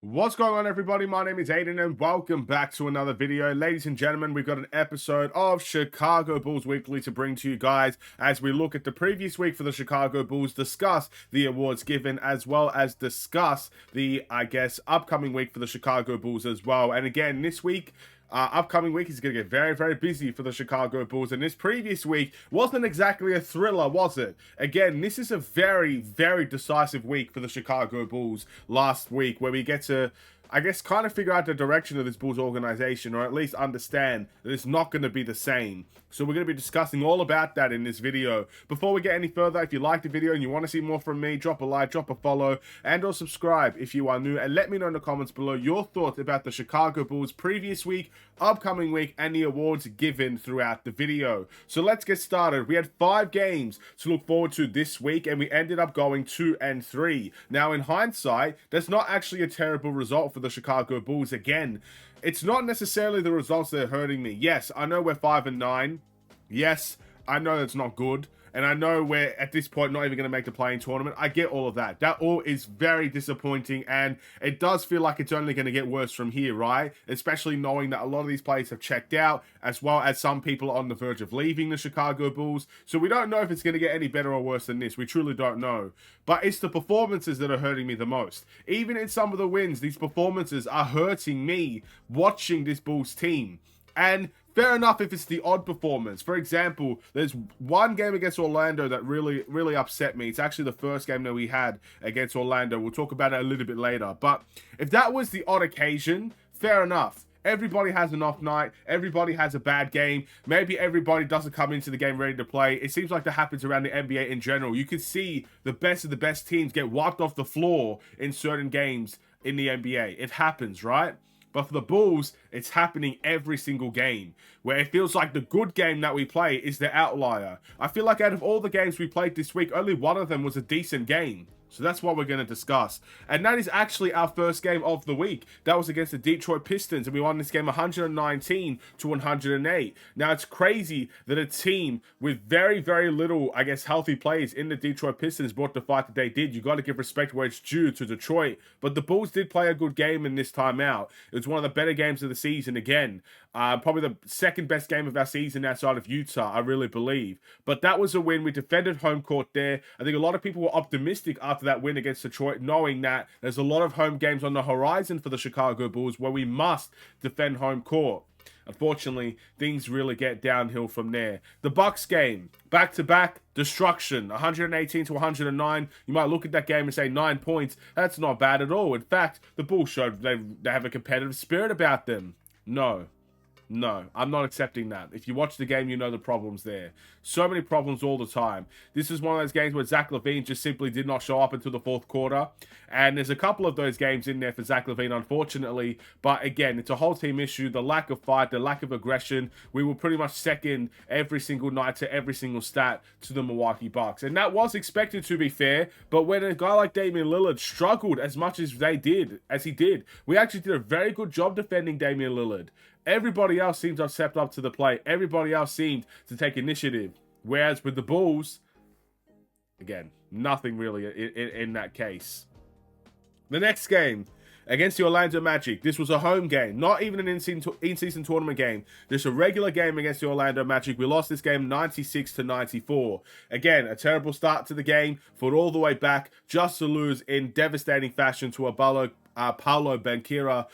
What's going on, everybody? My name is Aiden and welcome back to another video. Ladies and gentlemen, we've got an episode of Chicago Bulls Weekly to bring to you guys as we look at the previous week for the Chicago Bulls, discuss the awards given, as well as discuss the, upcoming week for the Chicago Bulls as well. And again, this week, upcoming week is going to get very, very busy for the Chicago Bulls. And this previous week wasn't exactly a thriller, was it? Again, this is a very, very decisive week for the Chicago Bulls last week, where we get to, kind of figure out the direction of this Bulls organization, or at least understand that it's not going to be the same. So we're going to be discussing all about that in this video. Before we get any further, if you like the video and you want to see more from me, drop a like, drop a follow, and or subscribe if you are new. And let me know in the comments below your thoughts about the Chicago Bulls previous week, upcoming week, and the awards given throughout the video. So let's get started. We had 5 games to look forward to this week, and we ended up going 2-3. Now, in hindsight, that's not actually a terrible result for the Chicago Bulls. Again, it's not necessarily the results that are hurting me. Yes, I know we're 5-9. Yes, I know that's not good. And I know we're, at this point, not even going to make the playing tournament. I get all of that. That all is very disappointing, and it does feel like it's only going to get worse from here, right? Especially knowing that a lot of these players have checked out, as well as some people are on the verge of leaving the Chicago Bulls. So we don't know if it's going to get any better or worse than this. We truly don't know. But it's the performances that are hurting me the most. Even in some of the wins, these performances are hurting me watching this Bulls team. And fair enough if it's the odd performance. For example, there's one game against Orlando that really upset me. It's actually the first game that we had against Orlando. We'll talk about it a little bit later. But if that was the odd occasion, fair enough. Everybody has an off night. Everybody has a bad game. Maybe everybody doesn't come into the game ready to play. It seems like that happens around the NBA in general. You can see the best of the best teams get wiped off the floor in certain games in the NBA. It happens, right? But for the Bulls, it's happening every single game, where it feels like the good game that we play is the outlier. I feel like out of all the games we played this week, only one of them was a decent game. So that's what we're going to discuss. And that is actually our first game of the week. That was against the Detroit Pistons, and we won this game 119-108. Now, it's crazy that a team with very, very little, healthy players in the Detroit Pistons brought the fight that they did. You got to give respect where it's due to Detroit. But the Bulls did play a good game in this time out. It was one of the better games of the season again. Probably the second best game of our season outside of Utah, I really believe. But that was a win. We defended home court there. I think a lot of people were optimistic after that win against Detroit, knowing that there's a lot of home games on the horizon for the Chicago Bulls where we must defend home court. Unfortunately, things really get downhill from there. The Bucks game, back-to-back destruction, 118-109. You might look at that game and say 9 points. That's not bad at all. In fact, the Bulls showed they have a competitive spirit about them. No, I'm not accepting that. If you watch the game, you know the problems there. So many problems all the time. This is one of those games where Zach LaVine just simply did not show up until the fourth quarter. And there's a couple of those games in there for Zach LaVine, unfortunately. But again, it's a whole team issue. The lack of fight, the lack of aggression. We were pretty much second every single night to every single stat to the Milwaukee Bucks. And that was expected, to be fair. But when a guy like Damian Lillard struggled as much as he did, we actually did a very good job defending Damian Lillard. Everybody else seems to have stepped up to the plate. Everybody else seemed to take initiative. Whereas with the Bulls, again, nothing really in that case. The next game, against the Orlando Magic. This was a home game, not even an in-season tournament game. Just a regular game against the Orlando Magic. We lost this game 96-94. Again, a terrible start to the game. Fought all the way back just to lose in devastating fashion to a Paolo Banchero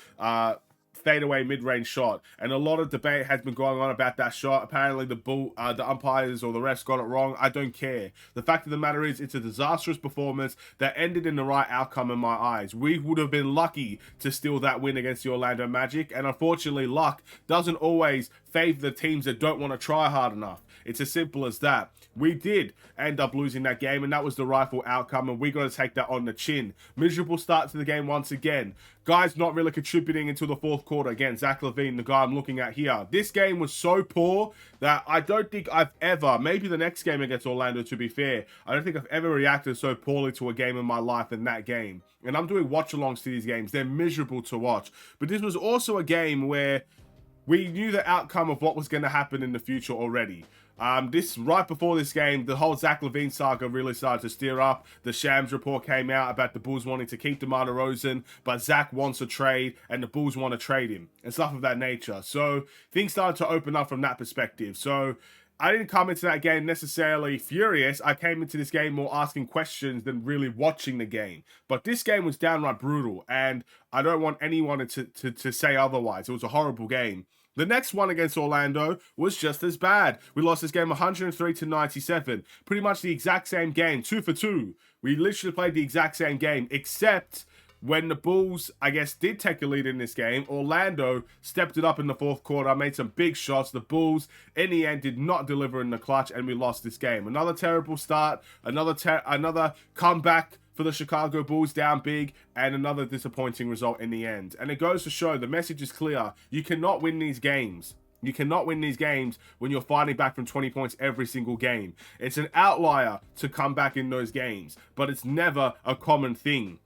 fadeaway mid-range shot, and a lot of debate has been going on about that shot. Apparently the umpires or the refs got it wrong. I don't care. The fact of the matter is, it's a disastrous performance that ended in the right outcome in my eyes. We would have been lucky to steal that win against the Orlando Magic, and unfortunately luck doesn't always favor the teams that don't want to try hard enough. It's as simple as that. We did end up losing that game, and that was the rightful outcome, and we got to take that on the chin. Miserable start to the game once again. Guys not really contributing until the fourth quarter. Again, Zach LaVine, the guy I'm looking at here. This game was so poor that I don't think I've ever, maybe the next game against Orlando, to be fair, I don't think I've ever reacted so poorly to a game in my life than that game. And I'm doing watch-alongs to these games. They're miserable to watch. But this was also a game where we knew the outcome of what was going to happen in the future already. This right before this game, the whole Zach LaVine saga really started to steer up. The Shams report came out about the Bulls wanting to keep DeMar DeRozan, but Zach wants a trade, and the Bulls want to trade him, and stuff of that nature. So things started to open up from that perspective. So I didn't come into that game necessarily furious. I came into this game more asking questions than really watching the game. But this game was downright brutal, and I don't want anyone to say otherwise. It was a horrible game. The next one against Orlando was just as bad. We lost this game 103-97. Pretty much the exact same game, 2 for 2. We literally played the exact same game, except when the Bulls, I guess, did take a lead in this game, Orlando stepped it up in the fourth quarter, made some big shots. The Bulls, in the end, did not deliver in the clutch, and we lost this game. Another terrible start, another comeback for the Chicago Bulls down big, and another disappointing result in the end. And it goes to show, the message is clear. You cannot win these games. You cannot win these games when you're fighting back from 20 points every single game. It's an outlier to come back in those games, but it's never a common thing.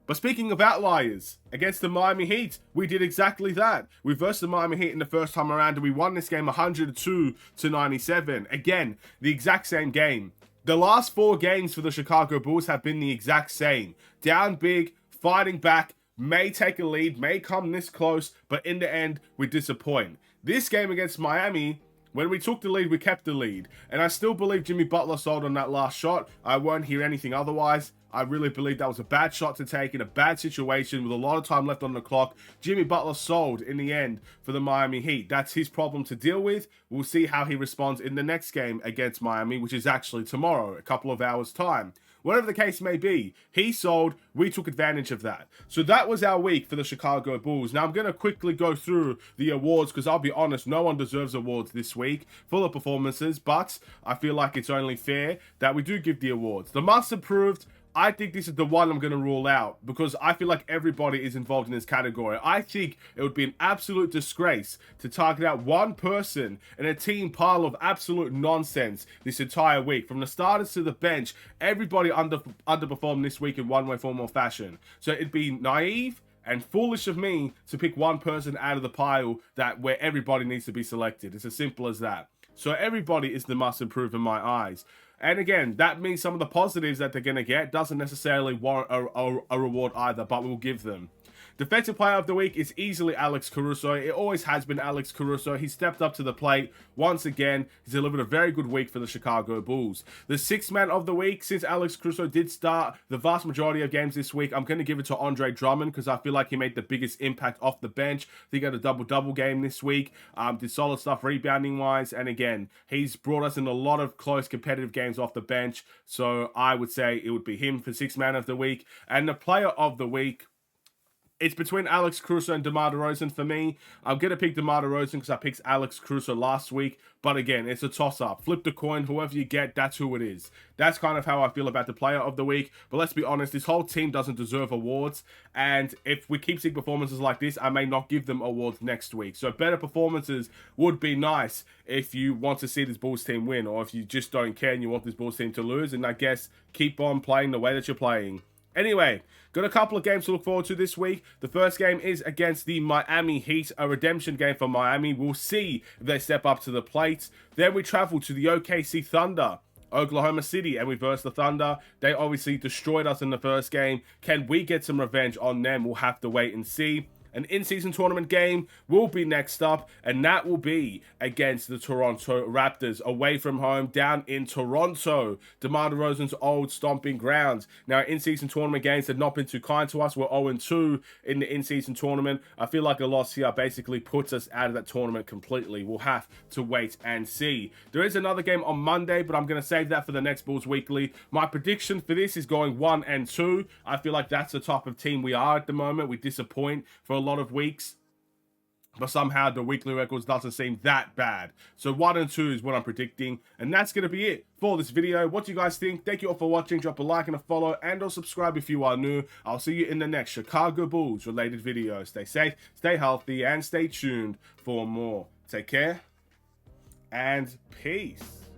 But speaking of outliers, against the Miami Heat, we did exactly that. We versed the Miami Heat in the first time around, and we won this game 102-97. Again, the exact same game. The last 4 games for the Chicago Bulls have been the exact same. Down big, fighting back, may take a lead, may come this close, but in the end, we disappoint. This game against Miami, when we took the lead, we kept the lead. And I still believe Jimmy Butler sold on that last shot. I won't hear anything otherwise. I really believe that was a bad shot to take in a bad situation with a lot of time left on the clock. Jimmy Butler sold in the end for the Miami Heat. That's his problem to deal with. We'll see how he responds in the next game against Miami, which is actually tomorrow, a couple of hours' time. Whatever the case may be, he sold, we took advantage of that. So that was our week for the Chicago Bulls. Now I'm going to quickly go through the awards because I'll be honest, no one deserves awards this week for the performances, but I feel like it's only fair that we do give the awards. The most improved, I think this is the one I'm going to rule out because I feel like everybody is involved in this category. I think it would be an absolute disgrace to target out one person in a team pile of absolute nonsense this entire week. From the starters to the bench, everybody underperformed this week in one way, form, or fashion. So it'd be naive and foolish of me to pick one person out of the pile where everybody needs to be selected. It's as simple as that. So everybody is the must improve in my eyes. And again, that means some of the positives that they're going to get doesn't necessarily warrant a reward either, but we'll give them. Defensive Player of the Week is easily Alex Caruso. It always has been Alex Caruso. He stepped up to the plate once again. He's delivered a very good week for the Chicago Bulls. The Sixth Man of the Week, since Alex Caruso did start the vast majority of games this week, I'm going to give it to Andre Drummond because I feel like he made the biggest impact off the bench. He got a double-double game this week. Did solid stuff rebounding-wise. And again, he's brought us in a lot of close competitive games off the bench. So I would say it would be him for Sixth Man of the Week. And the Player of the Week, it's between Alex Caruso and DeMar DeRozan for me. I'm going to pick DeMar DeRozan because I picked Alex Caruso last week. But again, it's a toss-up. Flip the coin. Whoever you get, that's who it is. That's kind of how I feel about the Player of the Week. But let's be honest, this whole team doesn't deserve awards. And if we keep seeing performances like this, I may not give them awards next week. So better performances would be nice if you want to see this Bulls team win. Or if you just don't care and you want this Bulls team to lose. And I guess keep on playing the way that you're playing. Anyway, got a couple of games to look forward to this week. The first game is against the Miami Heat, a redemption game for Miami. We'll see if they step up to the plate. Then we travel to the OKC Thunder, Oklahoma City, and we verse the Thunder. They obviously destroyed us in the first game. Can we get some revenge on them? We'll have to wait and see. An in-season tournament game will be next up, and that will be against the Toronto Raptors, away from home, down in Toronto, DeMar DeRozan's old stomping grounds. Now, in-season tournament games have not been too kind to us. We're 0-2 in the in-season tournament. I feel like a loss here basically puts us out of that tournament completely. We'll have to wait and see. There is another game on Monday, but I'm going to save that for the next Bulls Weekly. My prediction for this is going 1-2. I feel like that's the type of team we are at the moment. We disappoint for a lot of weeks, but somehow the weekly records doesn't seem that bad. So 1-2 is what I'm predicting, and that's going to be it for this video. What do you guys think? Thank you all for watching. Drop a like and a follow, and or subscribe if you are new. I'll see you in the next Chicago Bulls related video. Stay safe, stay healthy, and stay tuned for more. Take care and peace.